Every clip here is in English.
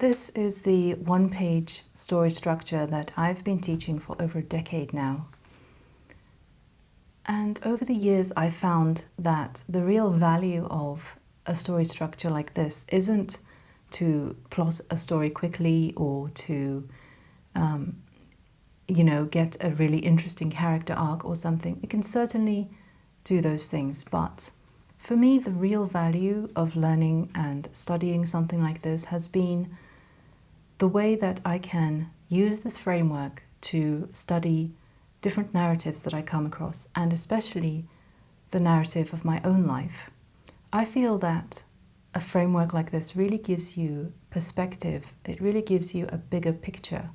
This is the one-page story structure that I've been teaching for over a decade now. And over the years, I found that the real value of a story structure like this isn't to plot a story quickly or to, get a really interesting character arc or something. It can certainly do those things, but for me, the real value of learning and studying something like this has been the way that I can use this framework to study different narratives that I come across, and especially the narrative of my own life. I feel that a framework like this really gives you perspective. It really gives you a bigger picture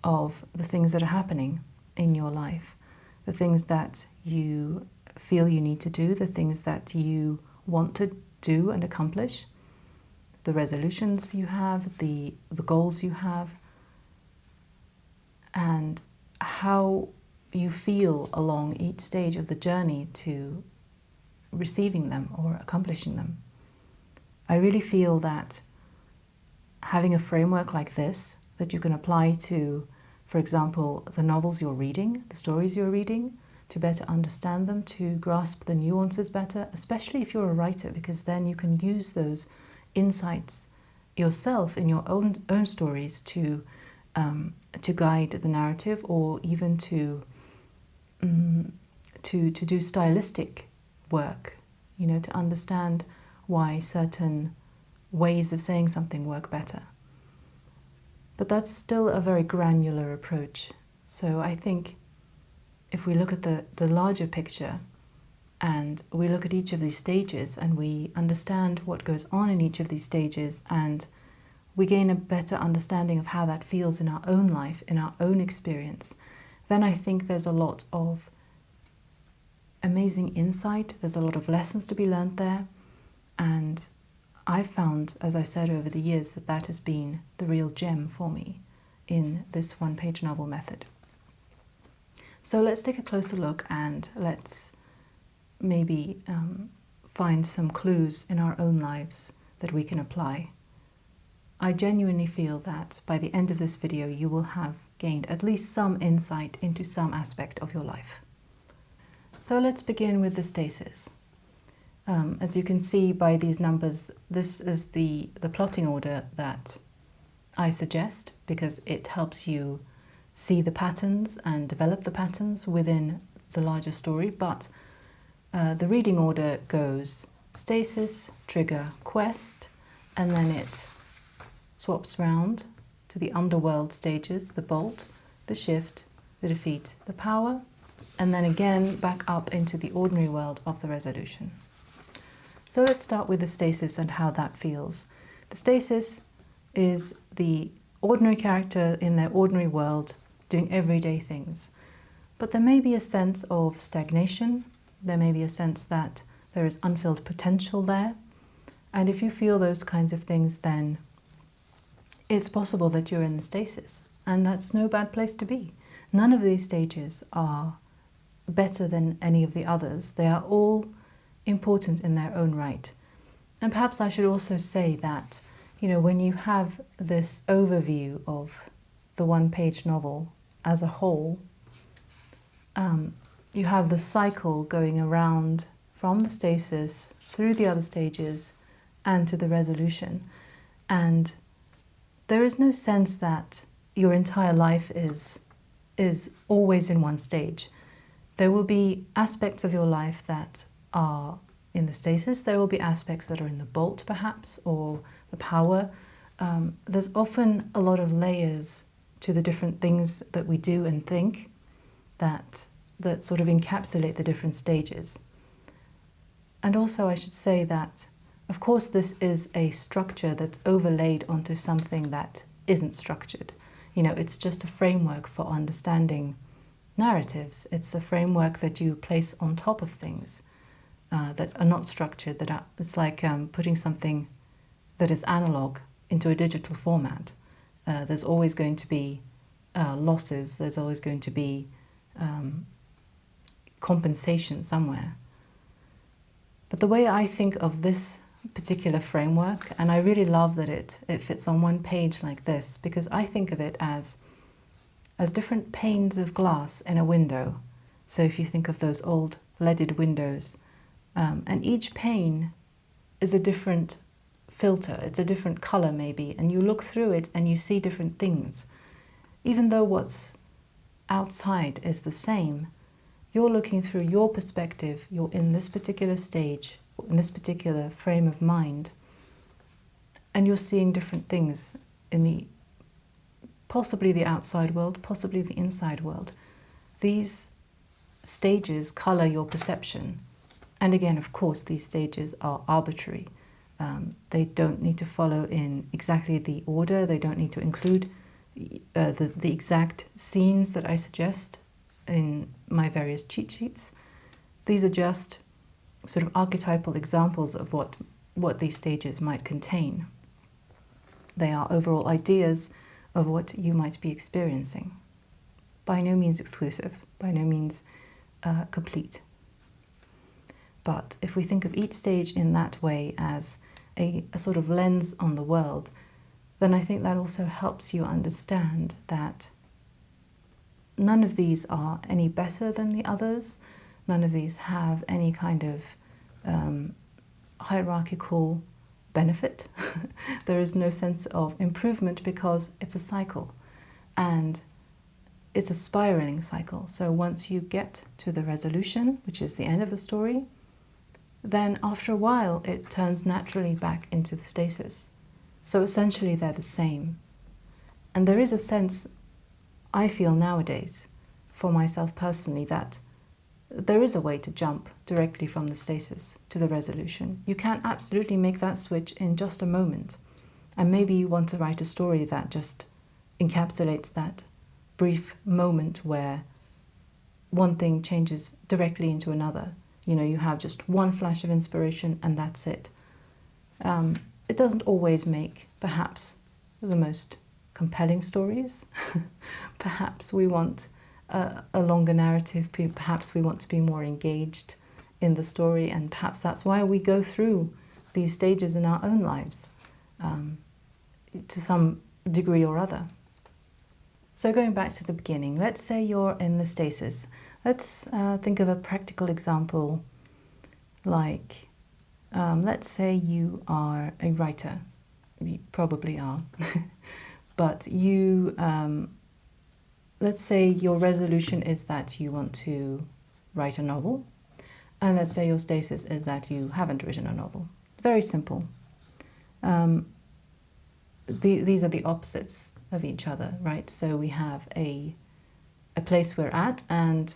of the things that are happening in your life, the things that you feel you need to do, the things that you want to do and accomplish, the resolutions you have, the goals you have, and how you feel along each stage of the journey to receiving them or accomplishing them. I really feel that having a framework like this that you can apply to, for example, the novels you're reading, the stories you're reading, to better understand them, to grasp the nuances better, especially if you're a writer, because then you can use those insights yourself in your own stories to guide the narrative, or even to do stylistic work, to understand why certain ways of saying something work better. But that's still a very granular approach. So I think if we look at the larger picture and we look at each of these stages and we understand what goes on in each of these stages, and we gain a better understanding of how that feels in our own life, in our own experience, then I think there's a lot of amazing insight. There's a lot of lessons to be learned there. And I've found, as I said over the years, that that has been the real gem for me in this one-page novel method. So let's take a closer look and let's maybe find some clues in our own lives that we can apply. I genuinely feel that by the end of this video, you will have gained at least some insight into some aspect of your life. So let's begin with the stasis. As you can see by these numbers, this is the plotting order that I suggest, because it helps you see the patterns and develop the patterns within the larger story. But the reading order goes stasis, trigger, quest, and then it swaps round to the underworld stages, the bolt, the shift, the defeat, the power, and then again back up into the ordinary world of the resolution. So let's start with the stasis and how that feels. The stasis is the ordinary character in their ordinary world doing everyday things. But there may be a sense of stagnation. There may be a sense that there is unfilled potential there. And if you feel those kinds of things, then it's possible that you're in the stasis. And that's no bad place to be. None of these stages are better than any of the others. They are all important in their own right. And perhaps I should also say that, when you have this overview of the one-page novel as a whole, you have the cycle going around from the stasis through the other stages and to the resolution. And there is no sense that your entire life is always in one stage. There will be aspects of your life that are in the stasis. There will be aspects that are in the bolt, perhaps, or the power. There's often a lot of layers to the different things that we do and think that sort of encapsulate the different stages. And also I should say that, of course, this is a structure that's overlaid onto something that isn't structured. It's just a framework for understanding narratives. It's a framework that you place on top of things that are not structured. It's like putting something that is analog into a digital format. There's always going to be losses. There's always going to be compensation somewhere. But the way I think of this particular framework, and I really love that it fits on one page like this, because I think of it as different panes of glass in a window. So if you think of those old leaded windows, and each pane is a different filter, it's a different color maybe, and you look through it and you see different things. Even though what's outside is the same, you're looking through your perspective, you're in this particular stage, in this particular frame of mind, and you're seeing different things in possibly the outside world, possibly the inside world. These stages color your perception. And again, of course, these stages are arbitrary. They don't need to follow in exactly the order. They don't need to include the exact scenes that I suggest in my various cheat sheets. These are just sort of archetypal examples of what these stages might contain. They are overall ideas of what you might be experiencing. By no means exclusive, by no means complete. But if we think of each stage in that way as a sort of lens on the world, then I think that also helps you understand that none of these are any better than the others. None of these have any kind of hierarchical benefit. There is no sense of improvement because it's a cycle, and it's a spiraling cycle. So once you get to the resolution, which is the end of the story, then after a while it turns naturally back into the stasis. So essentially they're the same. And there is a sense, I feel nowadays, for myself personally, that there is a way to jump directly from the stasis to the resolution. You can absolutely make that switch in just a moment. And maybe you want to write a story that just encapsulates that brief moment where one thing changes directly into another. You know, you have just one flash of inspiration and that's it. It doesn't always make, perhaps, the most compelling stories. Perhaps we want a longer narrative, perhaps we want to be more engaged in the story, and perhaps that's why we go through these stages in our own lives, to some degree or other. So going back to the beginning, let's say you're in the stasis. Let's think of a practical example, like let's say you are a writer. You probably are. But you, let's say your resolution is that you want to write a novel, and let's say your stasis is that you haven't written a novel. Very simple. These are the opposites of each other, right? So we have a place we're at, and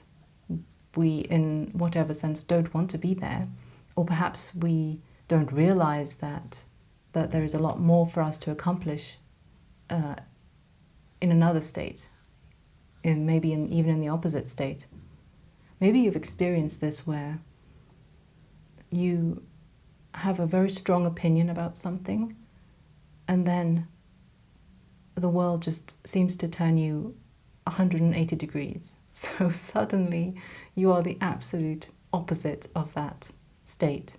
we, in whatever sense, don't want to be there, or perhaps we don't realize that there is a lot more for us to accomplish in another state, even in the opposite state. Maybe you've experienced this where you have a very strong opinion about something, and then the world just seems to turn you 180 degrees. So suddenly you are the absolute opposite of that state.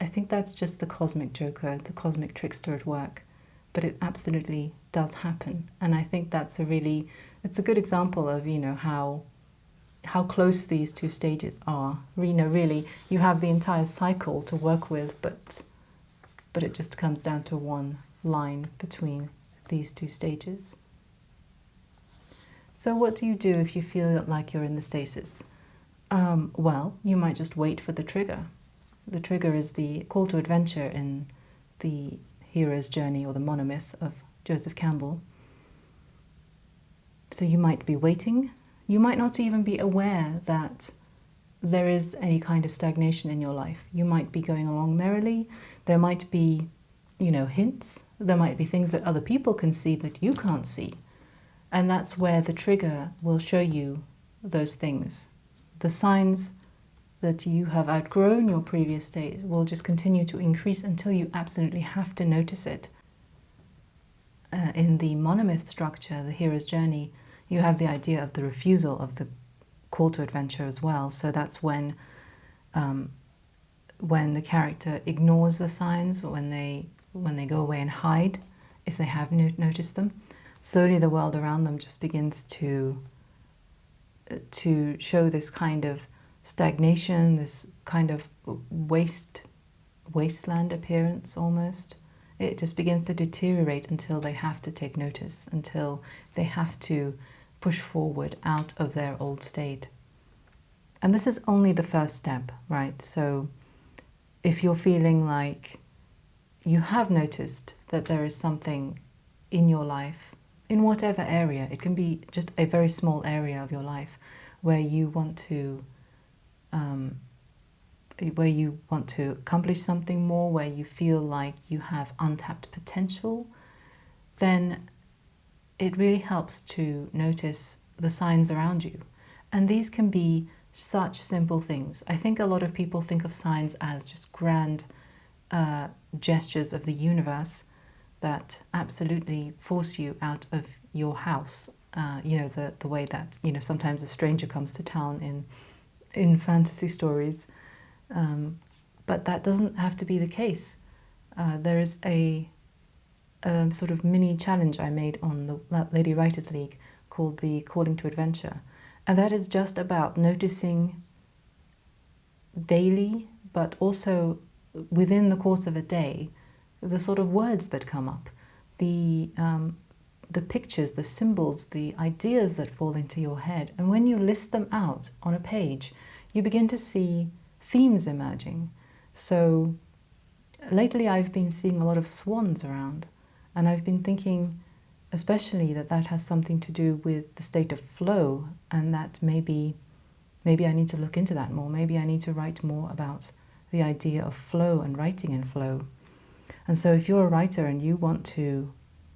I think that's just the cosmic joker, the cosmic trickster at work, but it absolutely does happen. And I think that's it's a good example of, how close these two stages are. Really, you have the entire cycle to work with, but it just comes down to one line between these two stages. So what do you do if you feel like you're in the stasis? Well, you might just wait for the trigger. The trigger is the call to adventure in the hero's journey, or the monomyth of Joseph Campbell. So you might be waiting. You might not even be aware that there is any kind of stagnation in your life. You might be going along merrily. There might be, hints. There might be things that other people can see that you can't see. And that's where the trigger will show you those things. The signs that you have outgrown your previous state will just continue to increase until you absolutely have to notice it. In the monomyth structure, the hero's journey, you have the idea of the refusal of the call to adventure as well. So that's when when the character ignores the signs, or when they go away and hide, if they have noticed them, slowly the world around them just begins to show this kind of stagnation, this kind of wasteland appearance almost. It just begins to deteriorate until they have to take notice, until they have to push forward out of their old state. And this is only the first step, right? So if you're feeling like you have noticed that there is something in your life, in whatever area, it can be just a very small area of your life, where you want to accomplish something more, where you feel like you have untapped potential, then it really helps to notice the signs around you. And these can be such simple things. I think a lot of people think of signs as just grand gestures of the universe that absolutely force you out of your house. The way that, sometimes a stranger comes to town in fantasy stories. But that doesn't have to be the case. There is a sort of mini challenge I made on the Lady Writers League called the Calling to Adventure. And that is just about noticing daily, but also within the course of a day, the sort of words that come up, the pictures, the symbols, the ideas that fall into your head. And when you list them out on a page, you begin to see themes emerging. So lately I've been seeing a lot of swans around, and I've been thinking especially that has something to do with the state of flow, and that maybe I need to look into that more. Maybe I need to write more about the idea of flow and writing in flow. And so if you're a writer and you want to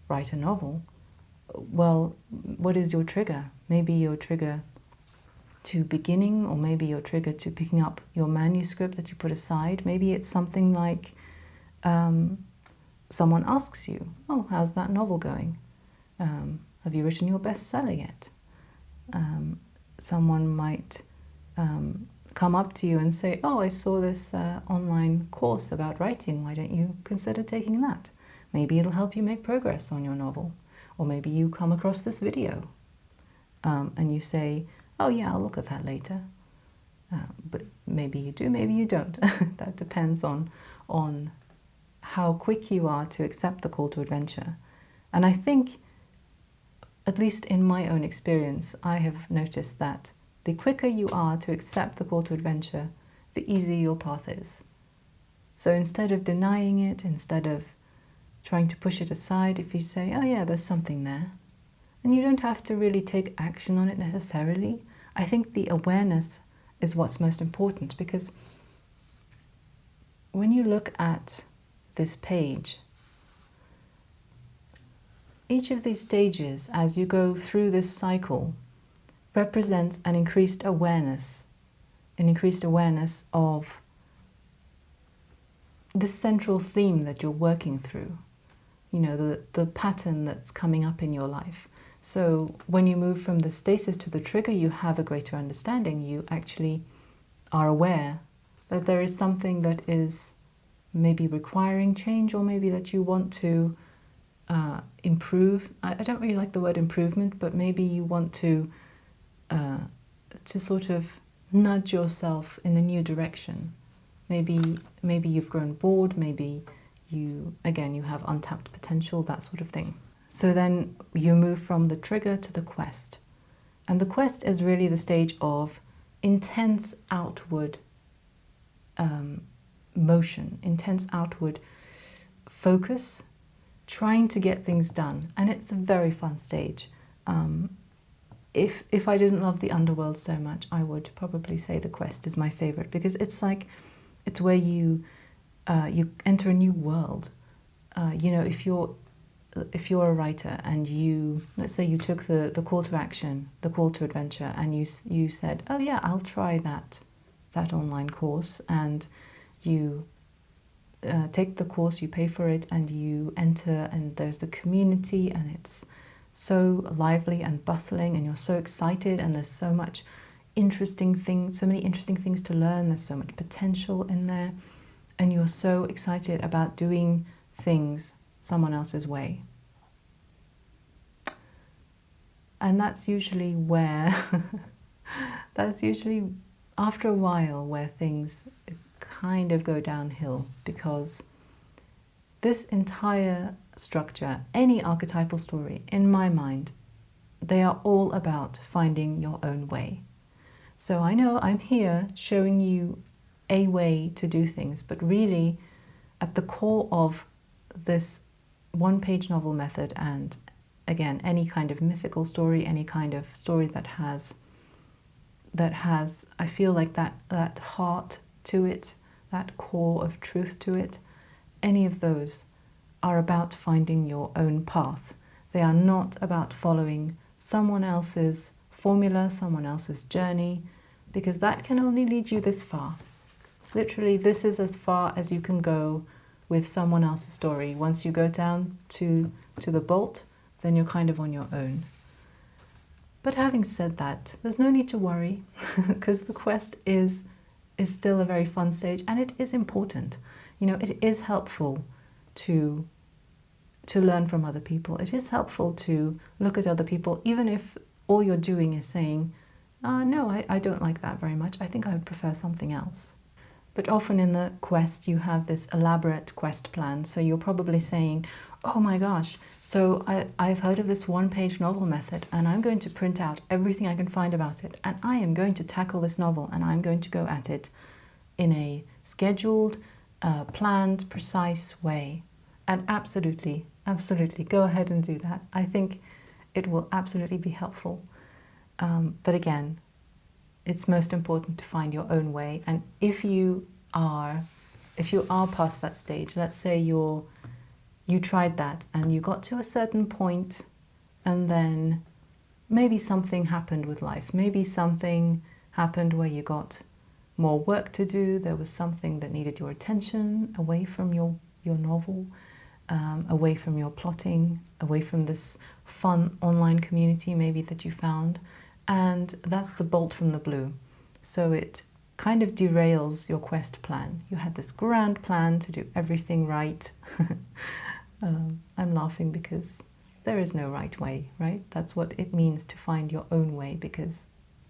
write a novel, well, what is your trigger? Maybe your trigger to beginning, or maybe your trigger to picking up your manuscript that you put aside. Maybe it's something like someone asks you, oh, how's that novel going? Have you written your bestseller yet? Someone might come up to you and say, oh, I saw this online course about writing. Why don't you consider taking that? Maybe it'll help you make progress on your novel. Or maybe you come across this video and you say, oh yeah, I'll look at that later. But maybe you do, maybe you don't. That depends on how quick you are to accept the call to adventure. And I think, at least in my own experience, I have noticed that the quicker you are to accept the call to adventure, the easier your path is. So instead of denying it, instead of trying to push it aside, if you say, oh yeah, there's something there, and you don't have to really take action on it necessarily, I think the awareness is what's most important, because when you look at this page, each of these stages, as you go through this cycle, represents an increased awareness of this central theme that you're working through, the pattern that's coming up in your life. So when you move from the stasis to the trigger, you have a greater understanding. You actually are aware that there is something that is maybe requiring change, or maybe that you want to improve. I don't really like the word improvement, but maybe you want to sort of nudge yourself in a new direction. Maybe you've grown bored, maybe you have untapped potential, that sort of thing. So then you move from the trigger to the quest. And the quest is really the stage of intense outward motion, intense outward focus, trying to get things done. And it's a very fun stage. If I didn't love the Underworld so much, I would probably say the quest is my favorite, because it's where you enter a new world. If you're a writer and let's say you took the call to action, the call to adventure, and you said, oh yeah, I'll try that online course, and you take the course, you pay for it, and you enter, and there's the community, and it's so lively and bustling, and you're so excited, and there's so much interesting things, so many interesting things to learn. There's so much potential in there, and you're so excited about doing things someone else's way. And that's usually where, that's usually after a while where things kind of go downhill, because this entire structure, any archetypal story, in my mind, they are all about finding your own way. So I know I'm here showing you a way to do things, but really at the core of this one-page novel method, and again, any kind of mythical story, any kind of story that has, I feel like that heart to it, that core of truth to it, any of those are about finding your own path. They are not about following someone else's formula, someone else's journey, because that can only lead you this far. Literally, this is as far as you can go with someone else's story. Once you go down to the bolt, then you're kind of on your own. But having said that, there's no need to worry, because the quest is still a very fun stage, and it is important. You know, it is helpful to learn from other people. It is helpful to look at other people, even if all you're doing is saying, no, I don't like that very much. I think I would prefer something else. But often in the quest, you have this elaborate quest plan. So you're probably saying, oh my gosh, so I've heard of this one-page novel method, and I'm going to print out everything I can find about it, and I am going to tackle this novel, and I'm going to go at it in a scheduled, planned, precise way. And absolutely, absolutely, go ahead and do that. I think it will absolutely be helpful. But again, it's most important to find your own way. And if you are past that stage, let's say you tried that and you got to a certain point, and then maybe something happened with life. Maybe something happened where you got more work to do. There was something that needed your attention away from your novel, away from your plotting, away from this fun online community maybe that you found. And that's the bolt from the blue. So it kind of derails your quest plan. You had this grand plan to do everything right. I'm laughing because there is no right way, right? That's what it means to find your own way, because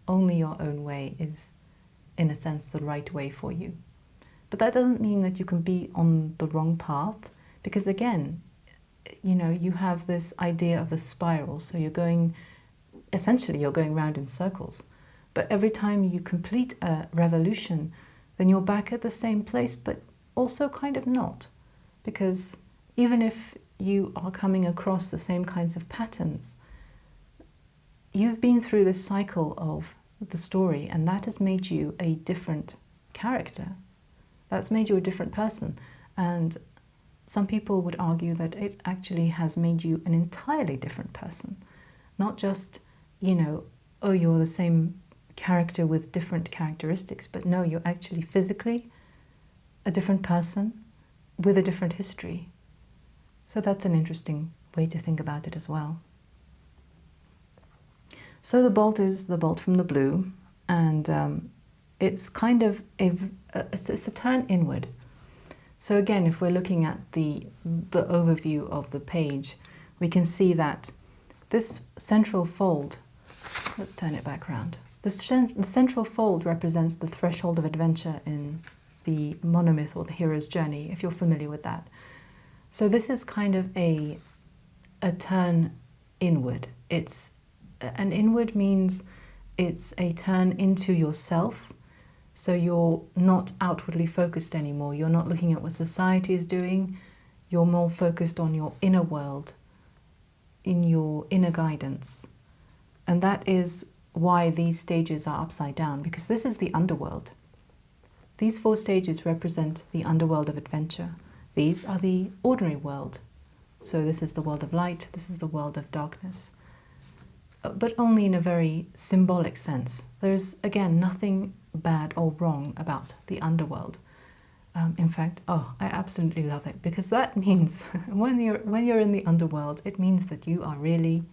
only your own way is, in a sense, the right way for you. But that doesn't mean that you can be on the wrong path, because again, you know, you have this idea of the spiral. So essentially you're going round in circles. But every time you complete a revolution, then you're back at the same place, but also kind of not. Because even if you are coming across the same kinds of patterns, you've been through this cycle of the story, and that has made you a different character. That's made you a different person. And some people would argue that it actually has made you an entirely different person. Not just, you know, oh, you're the same character with different characteristics, but no, you're actually physically a different person with a different history. So that's an interesting way to think about it as well. So the bolt is the bolt from the blue, and it's kind of it's a turn inward. So again, if we're looking at the overview of the page, we can see that this central fold, let's turn it back around. The central fold represents the threshold of adventure in the monomyth or the hero's journey, if you're familiar with that. So this is kind of a turn inward. An inward means it's a turn into yourself. So you're not outwardly focused anymore. You're not looking at what society is doing. You're more focused on your inner world, in your inner guidance. And that is why these stages are upside down, because this is the underworld. These 4 stages represent the underworld of adventure. These are the ordinary world. So this is the world of light, this is the world of darkness. But only in a very symbolic sense. There's, again, nothing bad or wrong about the underworld. In fact, I absolutely love it, because that means when you're in the underworld, it means that you are really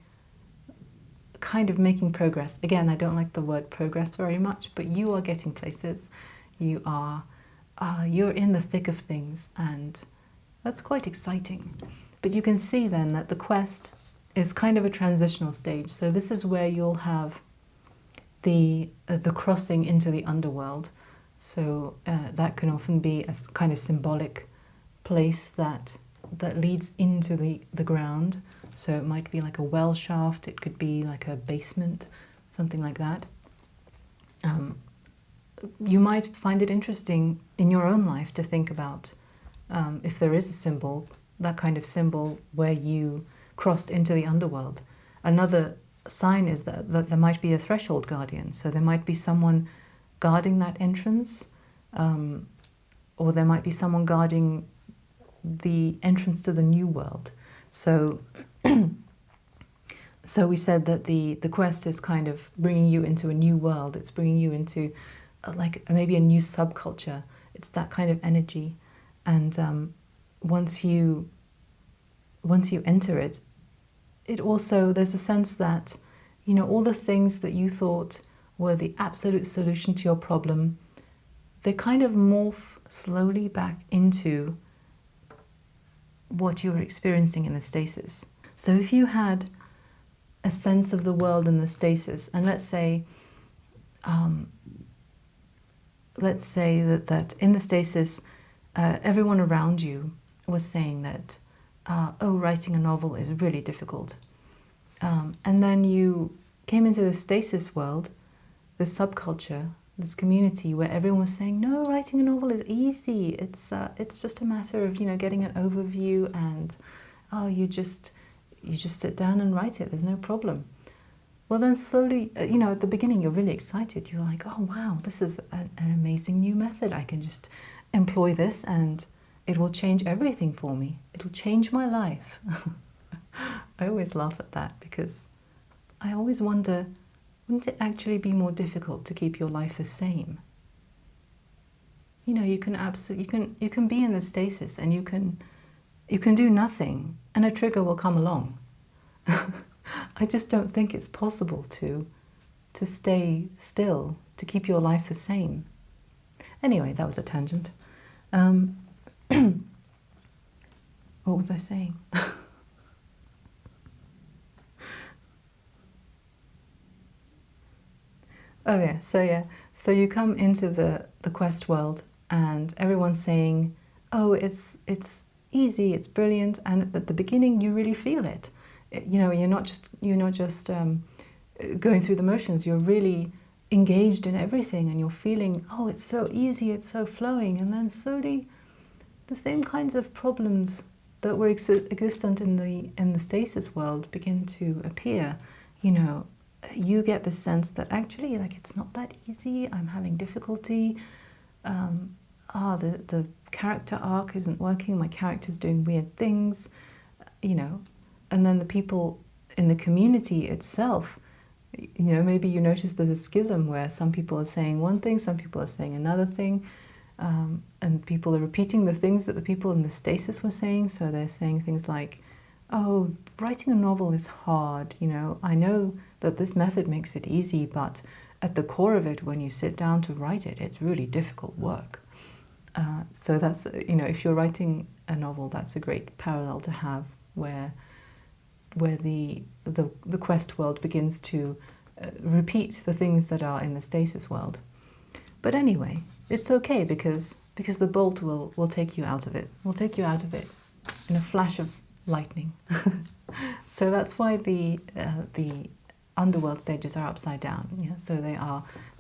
kind of making progress. Again, I don't like the word progress very much, but you are getting places. You're in the thick of things, and that's quite exciting. But you can see then that the quest is kind of a transitional stage. So this is where you'll have the crossing into the underworld. So that can often be a kind of symbolic place that leads into the ground. So it might be like a well shaft, it could be like a basement, something like that. You might find it interesting in your own life to think about if there is a symbol, that kind of symbol where you crossed into the underworld. Another sign is that there might be a threshold guardian. So there might be someone guarding that entrance, or there might be someone guarding the entrance to the new world. So so we said that the quest is kind of bringing you into a new world. It's bringing you into like maybe a new subculture. It's that kind of energy. And once you enter it, it also, there's a sense that, you know, all the things that you thought were the absolute solution to your problem, they kind of morph slowly back into what you were experiencing in the stasis. So if you had a sense of the world in the stasis, and let's say that in the stasis, everyone around you was saying that, oh, writing a novel is really difficult. And then you came into the stasis world, this subculture, this community where everyone was saying, no, writing a novel is easy. It's just a matter of, you know, getting an overview and, oh, you just sit down and write it. There's no problem. Well, then slowly, you know, at the beginning, you're really excited. You're like, oh, wow, this is an amazing new method. I can just employ this and it will change everything for me. It'll change my life. I always laugh at that because I always wonder, wouldn't it actually be more difficult to keep your life the same? You know, you can be in the stasis and you can do nothing and a trigger will come along. I just don't think it's possible to stay still, to keep your life the same. Anyway, that was a tangent. What was I saying? Oh yeah, so you come into the quest world and everyone's saying, oh, it's easy, it's brilliant, and at the beginning you really feel it. You know, you're not just going through the motions, you're really engaged in everything and you're feeling, oh, it's so easy, it's so flowing, and then slowly the same kinds of problems that were existent in the stasis world begin to appear. You know, you get the sense that actually, like, it's not that easy, I'm having difficulty, the character arc isn't working, my character's doing weird things, you know, and then the people in the community itself, you know, maybe you notice there's a schism where some people are saying one thing, some people are saying another thing, and people are repeating the things that the people in the stasis were saying, so they're saying things like, oh, writing a novel is hard, you know, I know that this method makes it easy, but at the core of it, when you sit down to write it, it's really difficult work. So that's, you know, if you're writing a novel, that's a great parallel to have, where the quest world begins to repeat the things that are in the stasis world. But anyway, it's okay because the bolt will take you out of it. Will take you out of it in a flash of lightning. So that's why the underworld stages are upside down. Yeah, so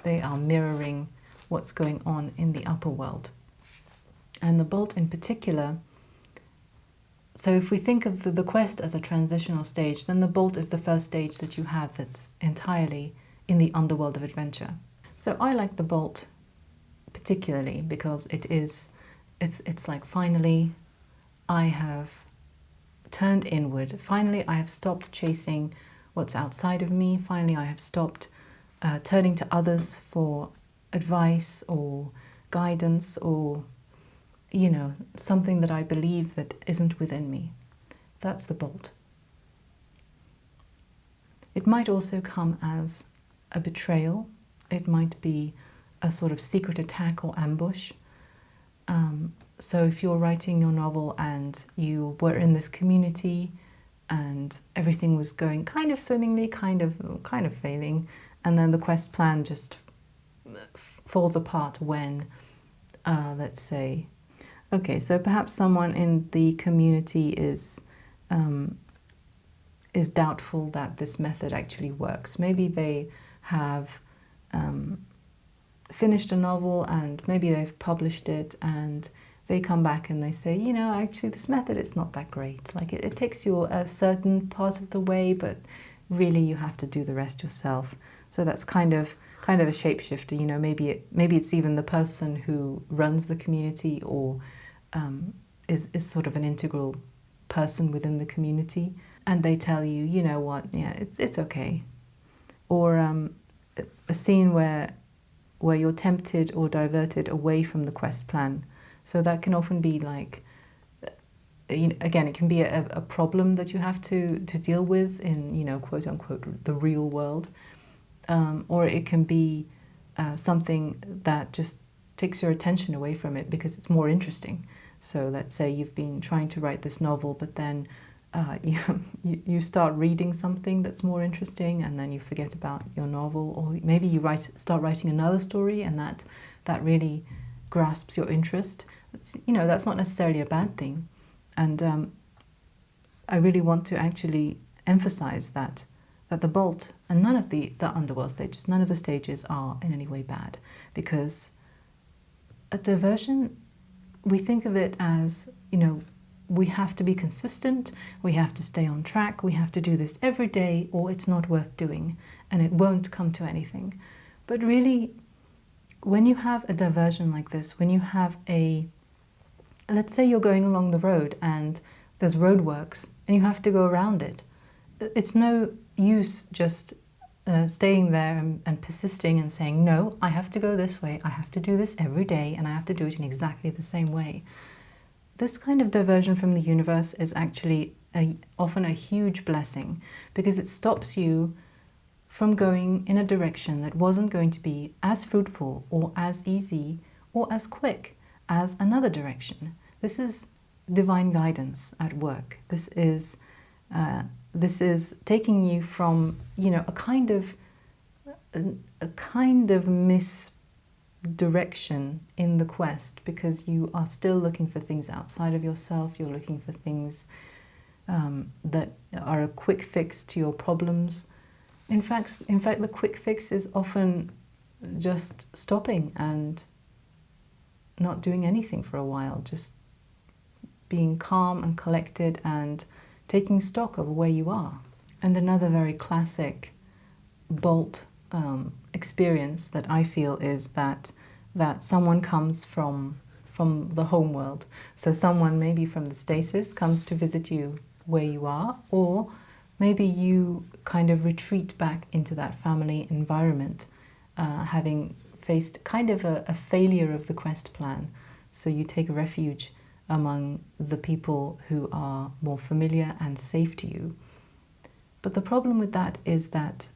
they are mirroring what's going on in the upper world. And the bolt in particular. So if we think of the quest as a transitional stage, then the bolt is the first stage that you have that's entirely in the underworld of adventure. So I like the bolt particularly because it's like, finally I have turned inward. Finally I have stopped chasing what's outside of me. Finally I have stopped turning to others for advice or guidance or, you know, something that I believe that isn't within me. That's the bolt. It might also come as a betrayal. It might be a sort of secret attack or ambush. So if you're writing your novel and you were in this community and everything was going kind of swimmingly, kind of failing, and then the quest plan just falls apart when, let's say, okay, so perhaps someone in the community is doubtful that this method actually works. Maybe they have finished a novel and maybe they've published it, and they come back and they say, you know, actually this method is not that great. Like it takes you a certain part of the way, but really you have to do the rest yourself. So that's kind of a shapeshifter. You know, maybe it's even the person who runs the community or is sort of an integral person within the community, and they tell you, you know what, yeah, it's okay. Or a scene where you're tempted or diverted away from the quest plan. So that can often be like, again, it can be a problem that you have to deal with in, you know, quote unquote, the real world. Or it can be something that just takes your attention away from it because it's more interesting. So let's say you've been trying to write this novel, but then you start reading something that's more interesting, and then you forget about your novel. Or maybe you start writing another story, and that really grasps your interest. You know, that's not necessarily a bad thing. And I really want to actually emphasize that the Bolt and none of the Underworld stages, none of the stages are in any way bad, because a diversion, we think of it as, you know, we have to be consistent, we have to stay on track, we have to do this every day or it's not worth doing and it won't come to anything. But really, when you have a diversion like this, when you have let's say you're going along the road and there's roadworks and you have to go around it, it's no use just staying there and persisting and saying, no, I have to go this way, I have to do this every day, and I have to do it in exactly the same way. This kind of diversion from the universe is actually often a huge blessing, because it stops you from going in a direction that wasn't going to be as fruitful or as easy or as quick as another direction. This is divine guidance at work. This is taking you from, you know, a kind of misdirection in the quest, because you are still looking for things outside of yourself. You're looking for things that are a quick fix to your problems. In fact, the quick fix is often just stopping and not doing anything for a while, just being calm and collected and taking stock of where you are. And another very classic Bolt experience that I feel is that someone comes from the home world. So someone maybe from the Stasis comes to visit you where you are, or maybe you kind of retreat back into that family environment, having faced kind of a failure of the quest plan. So you take refuge among the people who are more familiar and safe to you. But the problem with that is that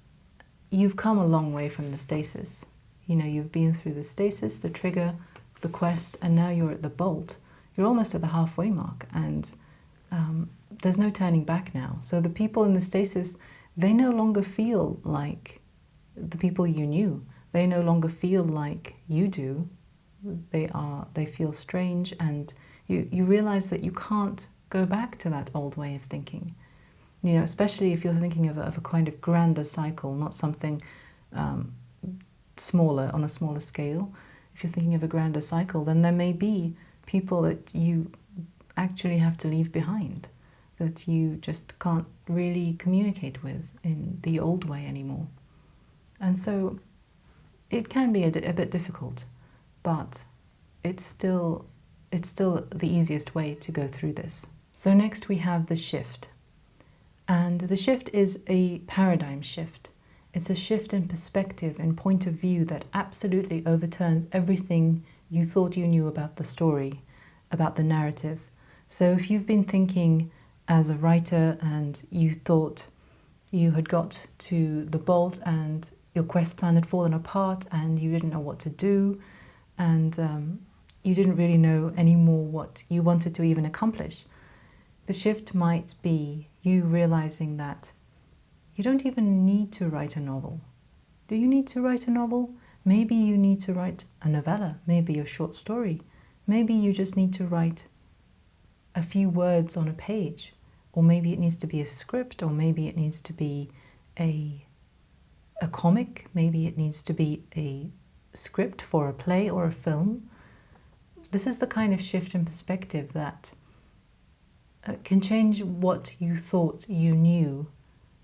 you've come a long way from the Stasis. You know, you've been through the Stasis, the trigger, the quest, and now you're at the Bolt. You're almost at the halfway mark, and there's no turning back now. So the people in the Stasis, they no longer feel like the people you knew. They no longer feel like you do. They feel strange, and you realize that you can't go back to that old way of thinking. You know, especially if you're thinking of a kind of grander cycle, not something smaller, on a smaller scale. If you're thinking of a grander cycle, then there may be people that you actually have to leave behind, that you just can't really communicate with in the old way anymore. And so it can be a bit difficult, but it's still the easiest way to go through this. So next we have the shift. And the shift is a paradigm shift. It's a shift in perspective and point of view that absolutely overturns everything you thought you knew about the story, about the narrative. So if you've been thinking as a writer and you thought you had got to the bolt and your quest plan had fallen apart and you didn't know what to do, and you didn't really know anymore what you wanted to even accomplish. The shift might be you realizing that you don't even need to write a novel. Do you need to write a novel? Maybe you need to write a novella, maybe a short story. Maybe you just need to write a few words on a page, or maybe it needs to be a script, or maybe it needs to be a comic, maybe it needs to be a script for a play or a film. This is the kind of shift in perspective that can change what you thought you knew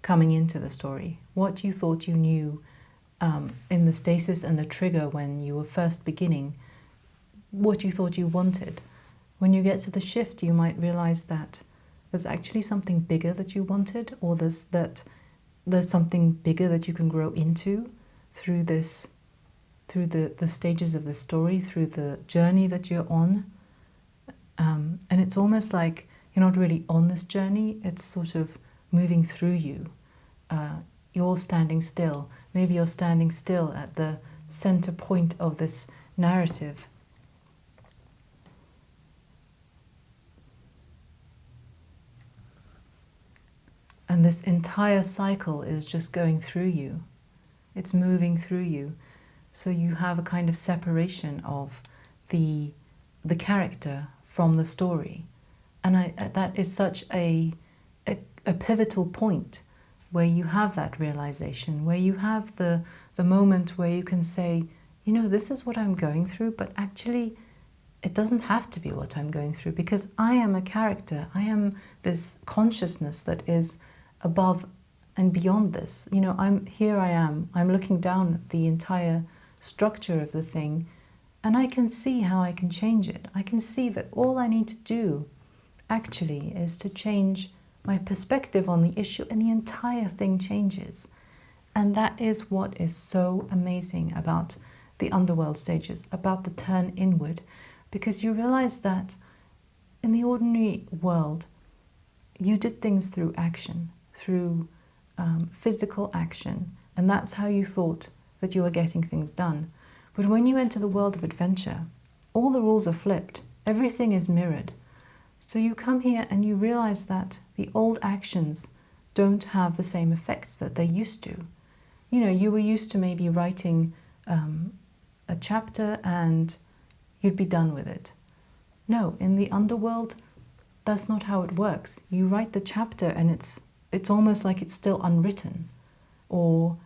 coming into the story, what you thought you knew in the stasis and the trigger when you were first beginning, what you thought you wanted. When you get to the shift, you might realize that there's actually something bigger that you wanted, or there's something bigger that you can grow into through this, through the stages of the story, through the journey that you're on. And it's almost like you're not really on this journey, it's sort of moving through you. You're standing still. Maybe you're standing still at the center point of this narrative. And this entire cycle is just going through you. It's moving through you. So you have a kind of separation of the character from the story. And that is such a pivotal point where you have that realization, where you have the moment where you can say, you know, this is what I'm going through, but actually it doesn't have to be what I'm going through, because I am a character. I am this consciousness that is above and beyond this. You know, I am looking down at the entire structure of the thing, and I can see how I can change it. I can see that all I need to do actually is to change my perspective on the issue, and the entire thing changes. And that is what is so amazing about the Underworld stages, about the turn inward, because you realize that in the ordinary world, you did things through action, through physical action, and that's how you thought that you were getting things done. But when you enter the world of adventure, all the rules are flipped, everything is mirrored. So you come here and you realize that the old actions don't have the same effects that they used to. You know, you were used to maybe writing a chapter and you'd be done with it. No, in the Underworld, that's not how it works. You write the chapter and it's almost like it's still unwritten. Or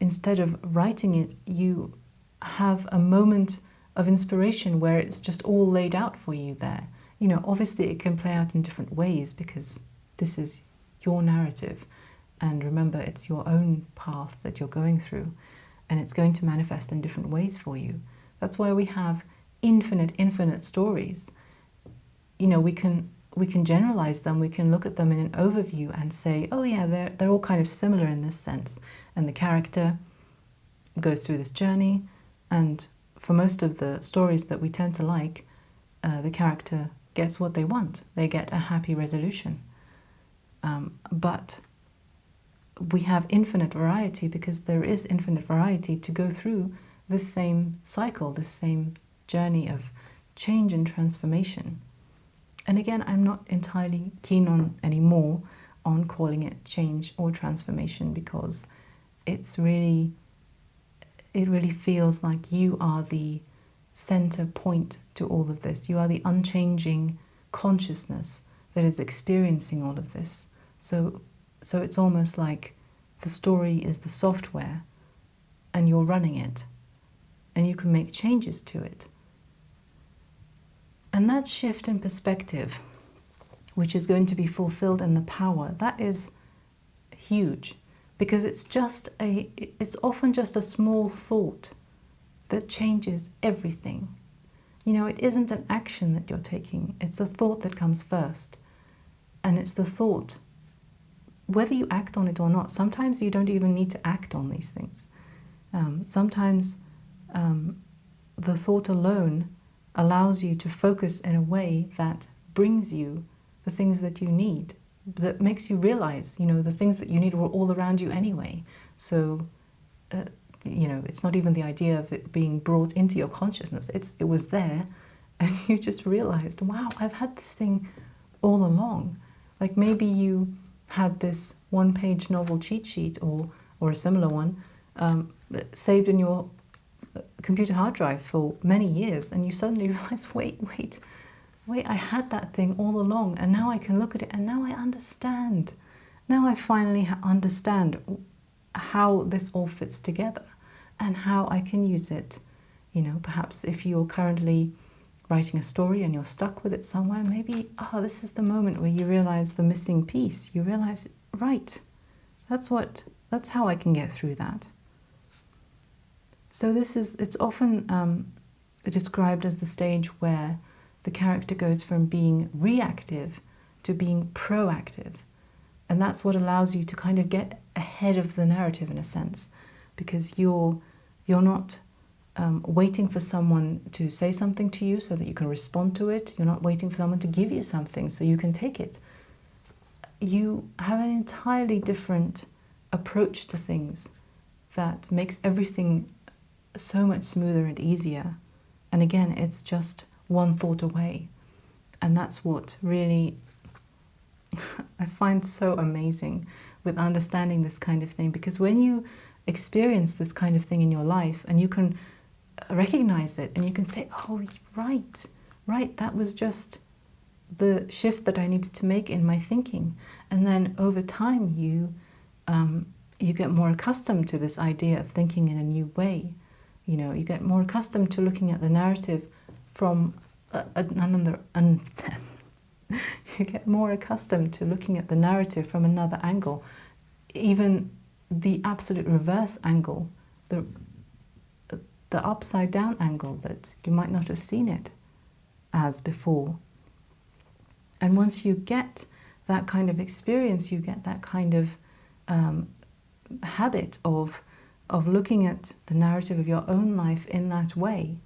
instead of writing it, you have a moment of inspiration where it's just all laid out for you there. You know, obviously it can play out in different ways because this is your narrative. And remember, it's your own path that you're going through, and it's going to manifest in different ways for you. That's why we have infinite stories. You know, we can generalize them, we can look at them in an overview and say, oh yeah, they're all kind of similar in this sense. And the character goes through this journey, and for most of the stories that we tend to like, the character gets what they want. They get a happy resolution. But we have infinite variety because there is infinite variety to go through this same cycle, this same journey of change and transformation. And again, I'm not entirely keen on anymore on calling it change or transformation, because it really feels like you are the center point to all of this. You are the unchanging consciousness that is experiencing all of this. So it's almost like the story is the software and you're running it, and you can make changes to it. And that shift in perspective, which is going to be fulfilled in the power, that is huge, because it's often just a small thought that changes everything. You know, it isn't an action that you're taking, it's a thought that comes first. And it's the thought, whether you act on it or not. Sometimes you don't even need to act on these things. Sometimes the thought alone allows you to focus in a way that brings you the things that you need. that makes you realize, the things that you need were all around you anyway. So, it's not even the idea of it being brought into your consciousness. It was there, and you just realized, wow, I've had this thing all along. Like maybe you had this one-page novel cheat sheet or a similar one saved in your computer hard drive for many years, and you suddenly realize, wait, I had that thing all along, and now I can look at it, and now I understand. Now I finally understand how this all fits together and how I can use it. Perhaps if you're currently writing a story and you're stuck with it somewhere, maybe, this is the moment where you realize the missing piece. You realize, right, that's how I can get through that. So it's often described as the stage where the character goes from being reactive to being proactive. And that's what allows you to kind of get ahead of the narrative in a sense, because you're not waiting for someone to say something to you so that you can respond to it. You're not waiting for someone to give you something so you can take it. You have an entirely different approach to things that makes everything so much smoother and easier. And again, it's just one thought away. And that's what really I find so amazing with understanding this kind of thing, because when you experience this kind of thing in your life and you can recognize it and you can say, oh, right, that was just the shift that I needed to make in my thinking. And then over time you get more accustomed to this idea of thinking in a new way. You get more accustomed to looking at the narrative from another you get more accustomed to looking at the narrative from another angle, even the absolute reverse angle, the upside down angle that you might not have seen it as before. And once you get that kind of experience, you get that kind of habit of looking at the narrative of your own life in that way,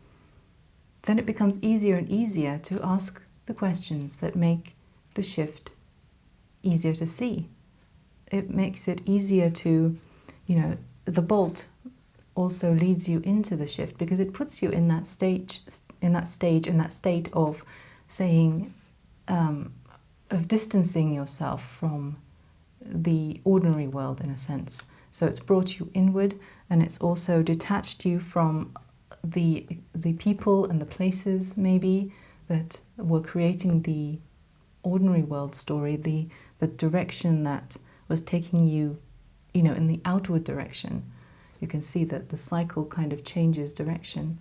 then it becomes easier and easier to ask the questions that make the shift easier to see. It makes it easier to, the bolt also leads you into the shift because it puts you in that state of saying, of distancing yourself from the ordinary world in a sense. So it's brought you inward, and it's also detached you from the people and the places maybe that were creating the ordinary world story, the direction that was taking you, in the outward direction. You can see that the cycle kind of changes direction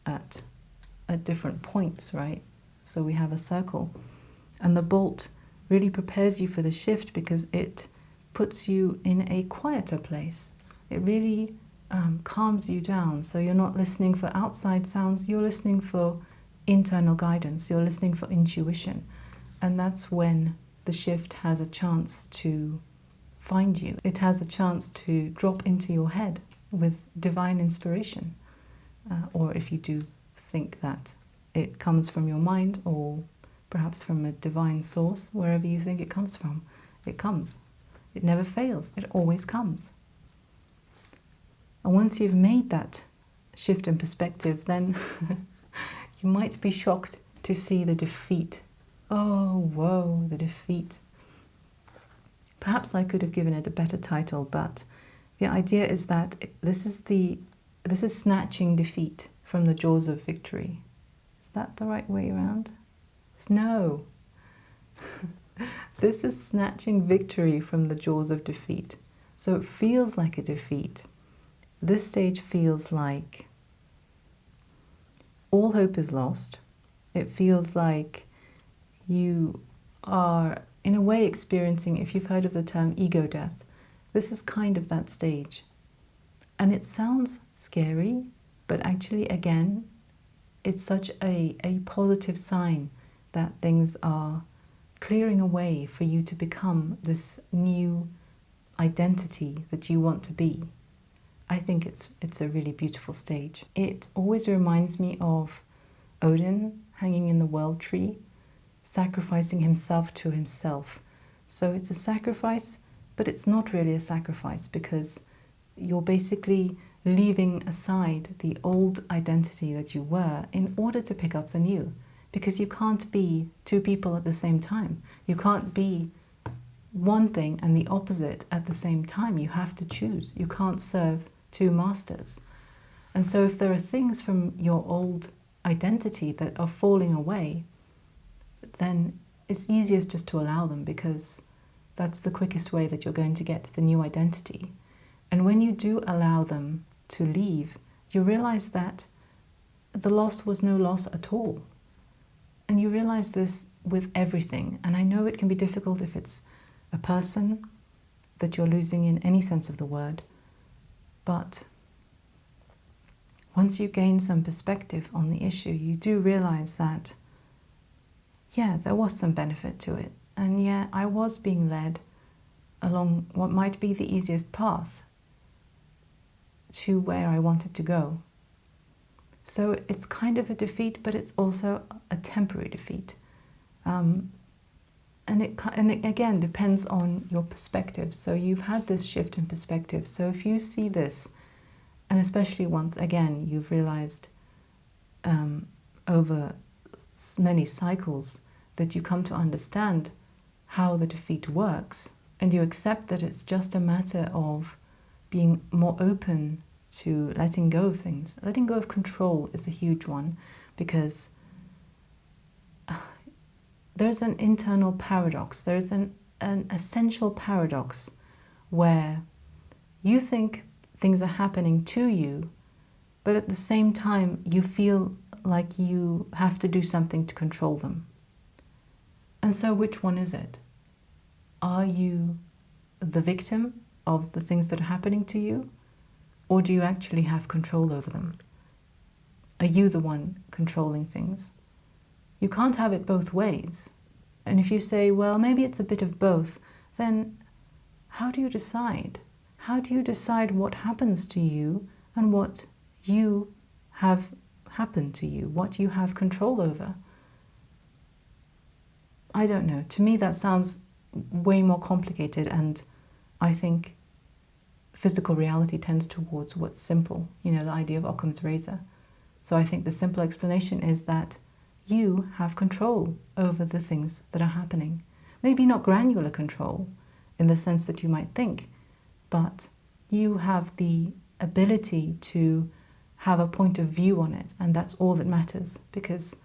at different points, right? So we have a circle. And the bolt really prepares you for the shift because it puts you in a quieter place. It really calms you down. So you're not listening for outside sounds, you're listening for internal guidance, you're listening for intuition. And that's when the shift has a chance to find you. It has a chance to drop into your head with divine inspiration. Or if you do think that it comes from your mind or perhaps from a divine source, wherever you think it comes from, it comes. It never fails. It always comes. And once you've made that shift in perspective, then you might be shocked to see the defeat. Oh, whoa, the defeat. Perhaps I could have given it a better title, but the idea is that this is snatching defeat from the jaws of victory. Is that the right way around? No. This is snatching victory from the jaws of defeat. So it feels like a defeat. This stage feels like all hope is lost. It feels like you are, in a way, experiencing, if you've heard of the term ego death, this is kind of that stage. And it sounds scary, but actually, again, it's such a positive sign that things are clearing away for you to become this new identity that you want to be. I think it's a really beautiful stage. It always reminds me of Odin hanging in the world tree, sacrificing himself to himself So it's a sacrifice, but it's not really a sacrifice, because you're basically leaving aside the old identity that you were in order to pick up the new. Because you can't be two people at the same time. You can't be one thing and the opposite at the same time. You have to choose. You can't serve two masters. And so if there are things from your old identity that are falling away, then it's easiest just to allow them, because that's the quickest way that you're going to get to the new identity. And when you do allow them to leave, you realize that the loss was no loss at all. And you realize this with everything. And I know it can be difficult if it's a person that you're losing in any sense of the word. But once you gain some perspective on the issue, you do realize that, yeah, there was some benefit to it. And yeah, I was being led along what might be the easiest path to where I wanted to go. So it's kind of a defeat, but it's also a temporary defeat. And it again depends on your perspective. So you've had this shift in perspective. So if you see this, and especially once again you've realized over many cycles that you come to understand how the defeat works, and you accept that it's just a matter of being more open to letting go of things. Letting go of control is a huge one, because there's an internal paradox. There's an essential paradox where you think things are happening to you, but at the same time you feel like you have to do something to control them. And so which one is it? Are you the victim of the things that are happening to you? Or do you actually have control over them? Are you the one controlling things? You can't have it both ways. And if you say, well, maybe it's a bit of both, then how do you decide? How do you decide what happens to you and what you have happened to you, what you have control over? I don't know. To me, that sounds way more complicated, and I think physical reality tends towards what's simple, the idea of Occam's razor. So I think the simple explanation is that you have control over the things that are happening. Maybe not granular control in the sense that you might think, but you have the ability to have a point of view on it, and that's all that matters, because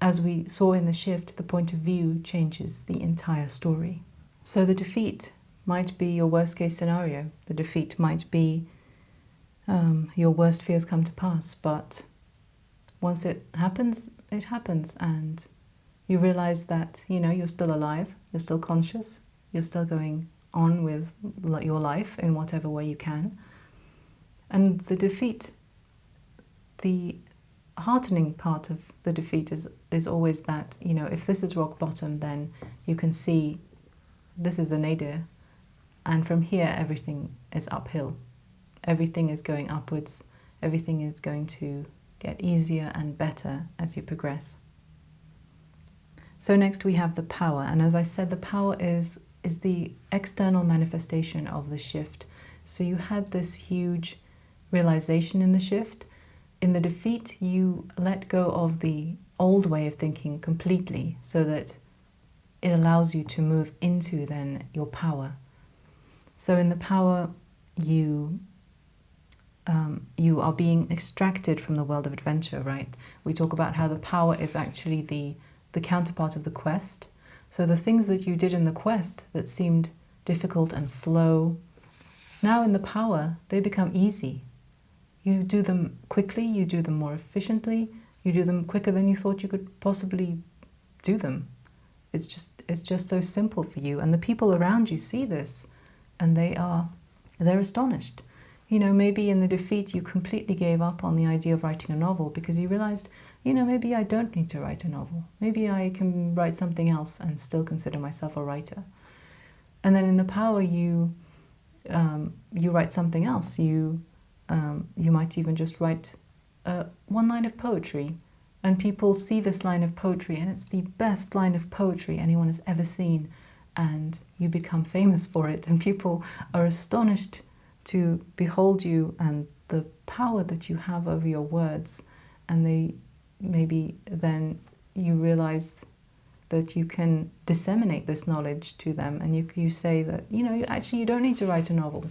as we saw in the shift, the point of view changes the entire story. So the defeat might be your worst case scenario. The defeat might be your worst fears come to pass, but once it happens, and you realize that, you're still alive, you're still conscious, you're still going on with your life in whatever way you can. And the defeat, the heartening part of the defeat is always that, if this is rock bottom, then you can see this is the nadir, and from here everything is uphill. Everything is going upwards. Everything is going to get easier and better as you progress. So next we have the power, and as I said, the power is the external manifestation of the shift. So you had this huge realization in the shift. In the defeat, you let go of the old way of thinking completely, so that it allows you to move into then your power. So in the power, you are being extracted from the world of adventure, right? We talk about how the power is actually the counterpart of the quest. So the things that you did in the quest that seemed difficult and slow, now in the power, they become easy. You do them quickly, you do them more efficiently, you do them quicker than you thought you could possibly do them. It's just so simple for you, and the people around you see this, and they're astonished. Maybe in the defeat you completely gave up on the idea of writing a novel because you realized, maybe I don't need to write a novel. Maybe I can write something else and still consider myself a writer. And then in the power you write something else. You might even just write one line of poetry, and people see this line of poetry, and it's the best line of poetry anyone has ever seen. and you become famous for it, and people are astonished to behold you and the power that you have over your words, and they maybe then you realize that you can disseminate this knowledge to them, and you say that, actually you don't need to write a novel.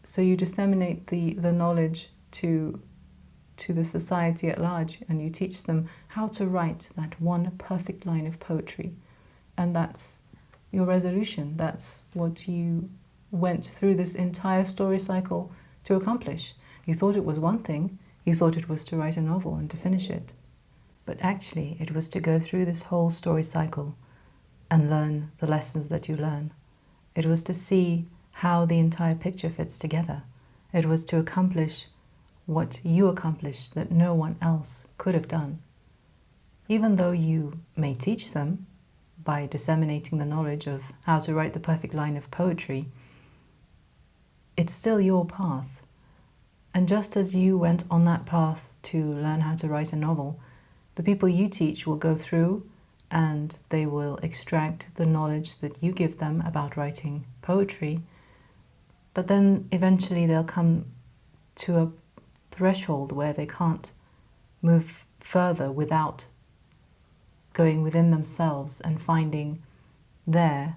So you disseminate the knowledge to the society at large, and you teach them how to write that one perfect line of poetry. And that's your resolution. That's what you went through this entire story cycle to accomplish. You thought it was one thing. You thought it was to write a novel and to finish it. But actually, it was to go through this whole story cycle and learn the lessons that you learn. It was to see how the entire picture fits together. It was to accomplish what you accomplished that no one else could have done. Even though you may teach them by disseminating the knowledge of how to write the perfect line of poetry, it's still your path. And just as you went on that path to learn how to write a novel, the people you teach will go through and they will extract the knowledge that you give them about writing poetry, but then eventually they'll come to a threshold where they can't move further without going within themselves and finding there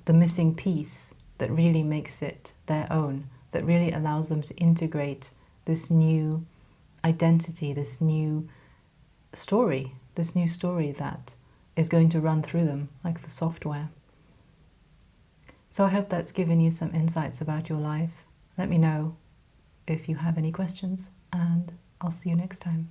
the missing piece that really makes it their own, that really allows them to integrate this new identity, this new story that is going to run through them like the software. So I hope that's given you some insights about your life. Let me know if you have any questions, and I'll see you next time.